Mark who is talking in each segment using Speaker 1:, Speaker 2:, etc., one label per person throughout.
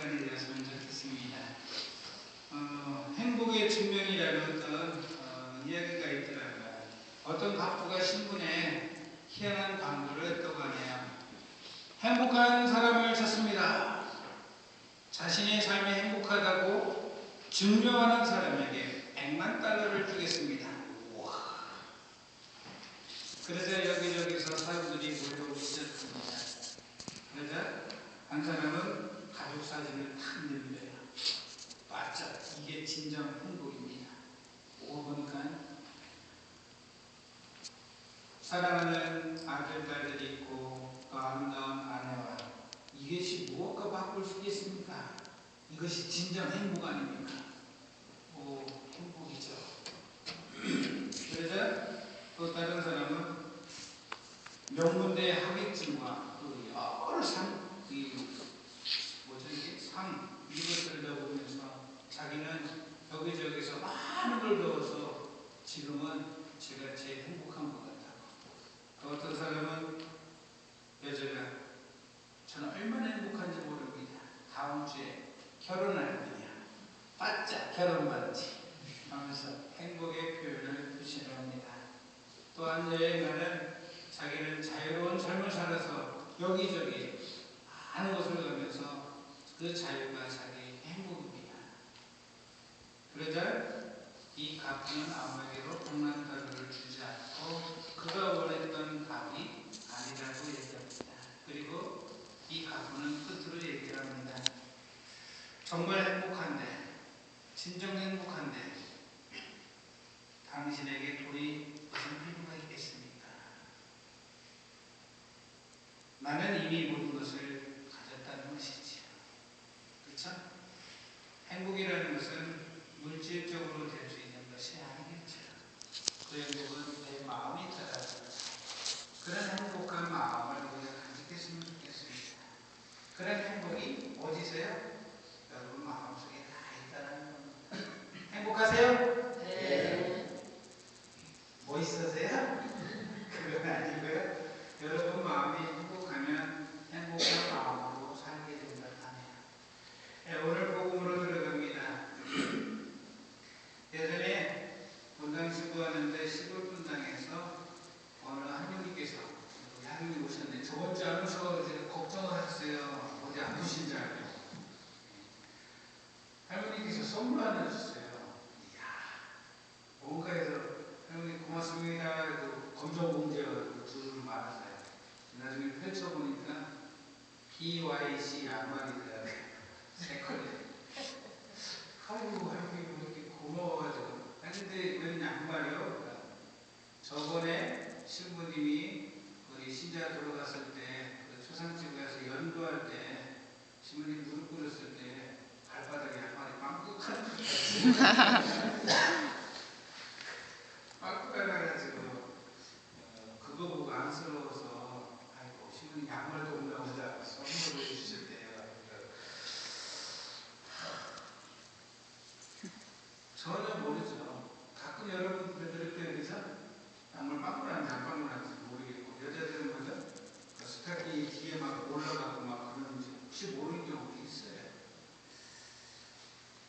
Speaker 1: 시간이 되었으면 좋겠습니다. 행복의 증명이라는 어떤 이야기가 있더라고요. 어떤 갑부가 신문에 희한한 광고를 떠가네요. 행복한 사람을 찾습니다. 자신의 삶이 행복하다고 증명하는 사람에게 100만 달러를 주겠습니다. 우와. 그러자 여기저기서 사람들이 몰려오기 시작합니다. 그러자 한 사람은 가족 사진을 탁 내밀어요. 맞아, 이게 진정 행복입니다. 오고 보니까 사랑하는 아들, 딸들이 있고 또 아름다운 아내와 이것이 무엇과 바꿀 수 있겠습니까? 이것이 진정 행복 아닙니까? 오, 행복이죠. 그러자 또 다른 사람은 명문대 학위증과 그 여러 상, 이것들을 배우면서 자기는 여기저기서 많은 걸 배워서 지금은 제가 제일 행복한 것 같다고. 또 어떤 사람은 여자가 저는 얼마나 행복한지 모릅니다. 다음 주에 결혼할 거냐. 바짝 결혼 반지 하면서 행복의 표현을 붙여놓습니다. 또한 여행가는 자기는 자유로운 삶을 살아서 여기저기 많은 곳을 가면서 그 자유가 자기의 행복입니다. 그러자 이 갑부는 아무에게도 100만 달러를 주지 않고 그가 원했던 답이 아니라고 얘기합니다. 그리고 이 갑부는 끝으로 얘기를 합니다. 정말 행복한데, 진정 행복한데 당신에게 돈이 무슨 필요가 있겠습니까? 나는 이미 모든 것을 가졌다는 것이지요. 그렇죠? 행복이라는 것은 물질적으로 될 수 있는 것이 아니겠죠. 그 행복은 내 마음이 따라서 그런 행복한 마음을 우리가 가지겠으면 좋겠습니다. 그런 행복이 어디서요? 여러분 마음속에 다 있다는 겁니다. 행복하세요? 네. 멋있으세요? 그건 아니고요. 여러분 마음이 행복하면 행복한 마음으로 살게 된다 하네요. 오늘 복음으로 들어갑니다. 예전에 본당 신부하는데 시골 분당에서 어느 할머니께서 할머니 오셨는데 저번 주에 안 오셔서 걱정을 하셨어요. 어디 아프신 줄 알고. 할머니께서 선물 하나 주셨어요. 이야, 뭔가에서 할머니 고맙습니다. 검정 봉지에 줄을 말았어요. 나중에 펼쳐보니까 BYC 양말이더라고요. 새 컬러. 아이고, 할머니 이렇게 고마워가지고. 근데 웬 양말이요? 저번에 신부님이 우리 신자 돌아갔을 때 초상집에 가서 연구할 때 신부님 무릎 꿇었을 때 발바닥에 양말이 빵꾸 나가지고 그거 보고 안쓰러워서 아이고 신부님 양말도 없나 보다 선물을 주실 때요. 전혀 모르죠. 가끔 여러분들 그래서 양말 빵꾸나는지 안 빵꾸나는지 모르겠고 여자들은 뭐죠? 그 스타킹이 뒤에 막 올라가고 막 그러는지 혹시 모르는 경우도 있어요.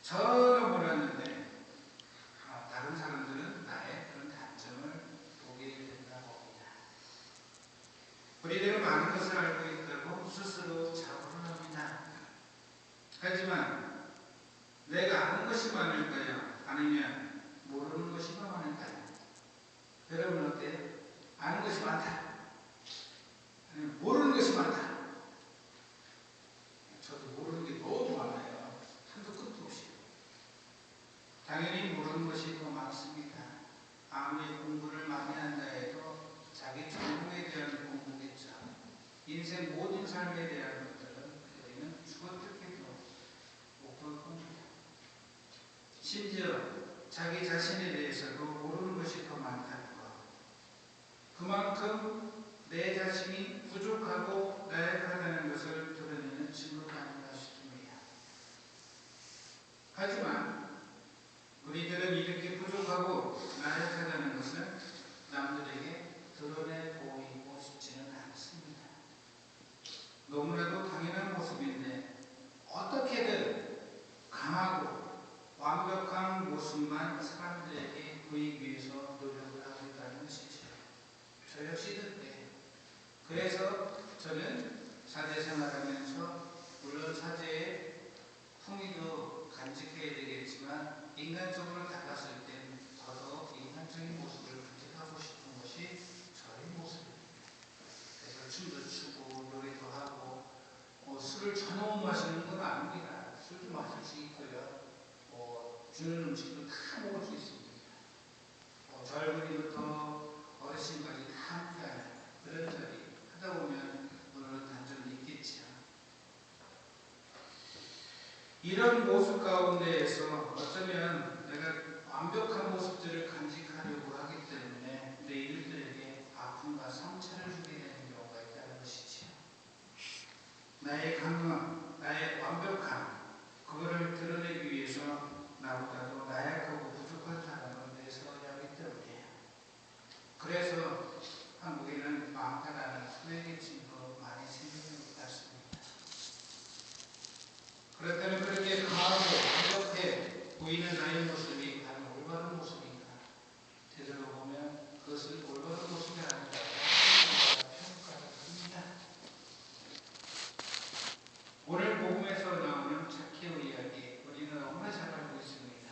Speaker 1: 전혀 몰랐는데 다른 사람들은 나의 그런 단점을 보게 된다고 봅니다. 우리들은 많은 것을 알고 있다고 스스로 자부를 합니다. 하지만 내가 아는 것이 많을까요? 아니면 모르는 것이 더 많을까요? 여러분 어때요? 아는 것이 많다. 아니면 모르는 것이 많다. 저도 모르는 게 너무 많아요. 한도 끝도 없이. 당연히 모르는 것이 더 많습니다. 아무리 공부를 많이 한다 해도 자기 전공에 대한 공부겠죠. 인생 모든 삶에 대한 것들은 우리는 죽어뜯기도 못 볼 겁니다. 심지어 자기 자신에 대해서도 모르는 것이 더 많다는 것. 그만큼 내 자신이 부족하고 나약하다는 것을 드러내는 증거가 아닌가 싶습니다. 하지만 우리들은 이렇게 부족하고 나약하다는 것을 남들에게 드러내 보이고 싶지는 않습니다. 너무나도 당연한 모습인데 어떻게든 물론 사제의 품위도 간직해야 되겠지만 인간적으로 나갔을 땐 더더욱 인간적인 모습을 간직하고 싶은 것이 저의 모습입니다. 그래서 춤도 추고 노래도 하고 술을 전혀 못 마시는 건 아닙니다. 술도 마실 수 있고요. 주는 음식도 다 먹을 수 있습니다. 젊은이부터 어르신까지 다 함께하는 그런 자리 하다 보면 오늘은 단절이 있겠지요. 이런 모습 가운데에서 어쩌면 내가 완벽한 모습들을 간직하려고 하기 때문에 내 이웃들에게 아픔과 상처를 주게 되는 경우가 있다는 것이지요. 나의 강함, 나의 완벽함, 그거를 드러내기 위해서 나보다도 나약하고 부족한 사람을 내세워야 하기 때문이에요. 그래서 한국에는 망타라는 후회계층도 많이 생기는 것 같습니다. 그렇다면 그렇게 강하고 완벽해 보이는 나의 모습이 과연 올바른 모습인가? 되돌아보면 그것은 올바른 모습이 아니다. 평가를 합니다. 오늘 복음에서 나오는 zakhe오 이야기 우리는 너무나 잘 알고 있습니다.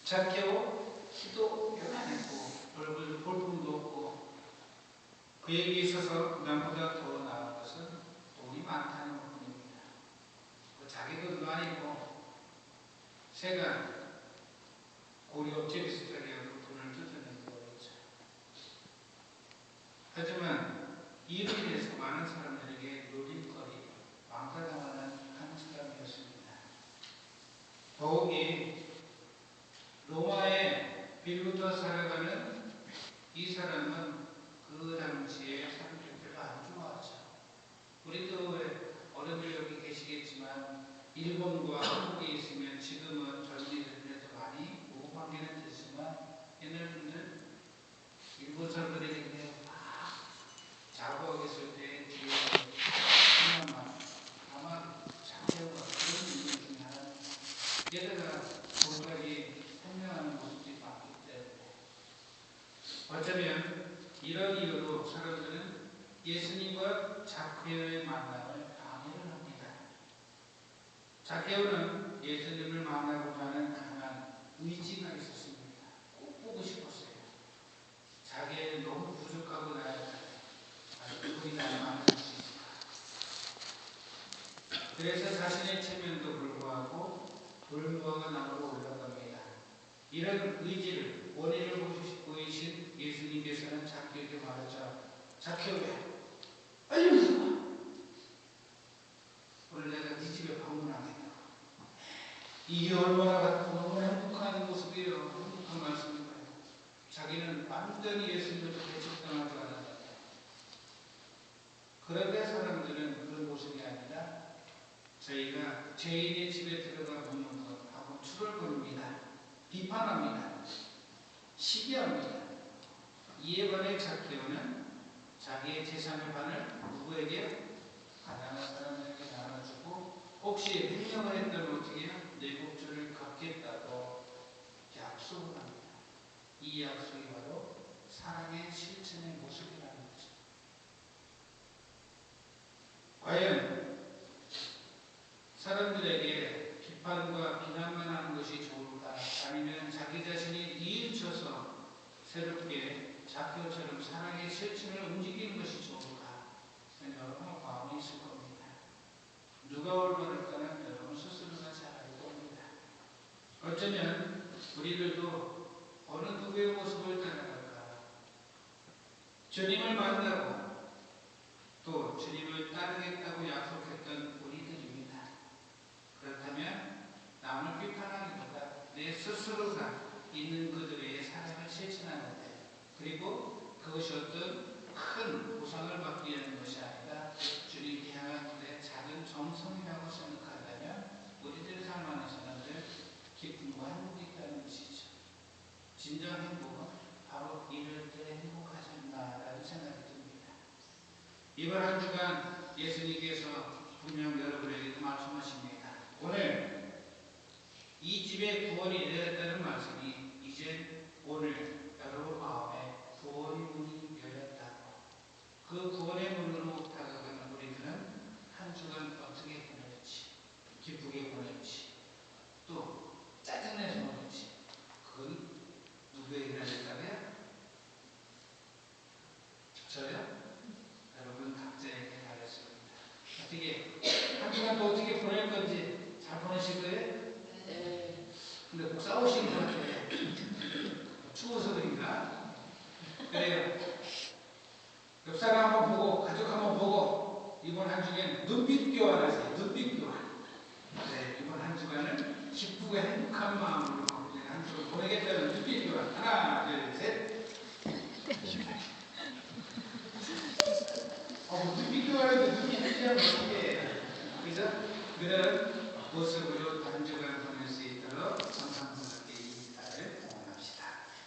Speaker 1: zakhe오 키도 요만했고 얼굴 볼품도 없고 그에게 있어서 남보다 더 나은 것은 돈이 많다는 것뿐입니다. 자기도 눈 아니고 새가 고리 업체 비슷하게 하고 돈을 뜯어내는 거였죠. 하지만 이로 인해서 많은 사람들에게 놀림거리, 왕따당하는 한 사람이었습니다. 더욱이 로마의 빌부터 살아가는 이 사람은 그 당시에 사람들이 별로 안 좋아하죠. 우리도 어른들 여기 계시겠지만 일본과 한국에 있으면 지금은 젊은이들에도 많이 오고관계는 됐지만 옛날 분들 일본 사람들에게 막 자고하고 있을 때 뒤에 하나만 다만 zakhe오가 그런 인물 중에 하나입니다. 게다가 돈까지 현명하는 모습이 많기 때문에 어쩌면 이런 이유로 사람들은 예수님과 zakhe오의 만남을 방해를 합니다. zakhe오는 예수님을 만나고자 하는 강한 의지가 있었습니다. 꼭 보고 싶었어요. 자기는 너무 부족하고 나약하다. 누구이 나를 만날 수 있을까? 그래서 자신의 체면도 불구하고 돌무화과 나무로 올라갑니다. 이런 의지를 원인을 보이신 예수님께서는 zakhe오에게 말하죠. zakhe오야, 빨리 올라와. 오늘 내가 네 집에 방문하겠다. 이게 얼마나 너무나 행복한 모습이에요. 행복한 말씀인 거예요. 자기는 완전히 예수님을 배척당하지 않았다. 그런데 사람들은 그런 모습이 아니라 저희가 죄인의 집에 들어가 보는 것하고 추월거립니다. 비판합니다. 시기합니다. 이에 반해 zakhe오는 자기의 재산의 반을 누구에게? 가난한 사람들에게 나눠주고 혹시 횡령을 했다면 어떻게 해요? 내복주를 갚겠다고 약속을 합니다. 이 약속이 바로 사랑의 실천의 모습이라는 거죠. 과연 사람들에게 비판과 비난만 하는 것이 좋을까? 아니면 자기 자신이 뉘우쳐서 새롭게 zakhe오처럼 사랑의 실천을 움직이는 것이 좋을까? 여러분의 마음이 있을 겁니다. 누가 올바를까는 여러분 스스로가 잘 알 겁니다. 어쩌면 우리들도 어느 누구의 모습을 따라갈까? 주님을 만나고 또 주님을 따르겠다고 약속했던 우리들입니다. 그렇다면 남을 비판하기보다 내 스스로가 있는 그들의 사랑을 실천하는데 그리고 그것이 어떤 큰 보상을 받기 위한 것이 아니라 주님께 향한 내 작은 정성이라고 생각한다면 우리들의 삶 안에서는 늘 기쁨과 행복이 있다는 것이죠. 진정 행복은 바로 이럴 때 행복하지 않나라는 생각이 듭니다. 이번 한 주간 예수님께서 분명 여러분에게 말씀하십니다. 오늘 이 집에 구원이 내렸다는 말씀이 이제 오늘 여러분 마음에 구원의 문이 열렸다고 그 구원의 문으로 다가가는 우리들은 한 주간 어떻게 보낼지 기쁘게 보낼지 또 짜증내서 보낼지 그건 누구에게 달렸다고요? 저요? 여러분 각자에게 달렸습니다. 어떻게 한 주간 또 어떻게 보낼 건지 잘 보내실 거예요?
Speaker 2: 네.
Speaker 1: 근데 꼭 싸우시는 것 같아요. 추워서 그런가? 그래요. 옆 사람 한번 보고 가족 한번 보고 이번 한 주간 눈빛 교환하세요. 눈빛 교환. 네, 이번 한 주간은 기쁘고 행복한 마음으로 한 주를 보내겠다는 눈빛 교환. 하나, 둘, 셋. 눈빛 교환인데 눈빛이 그냥 어떻게 해요? 그래서 그런 모습으로 한 주간 보내서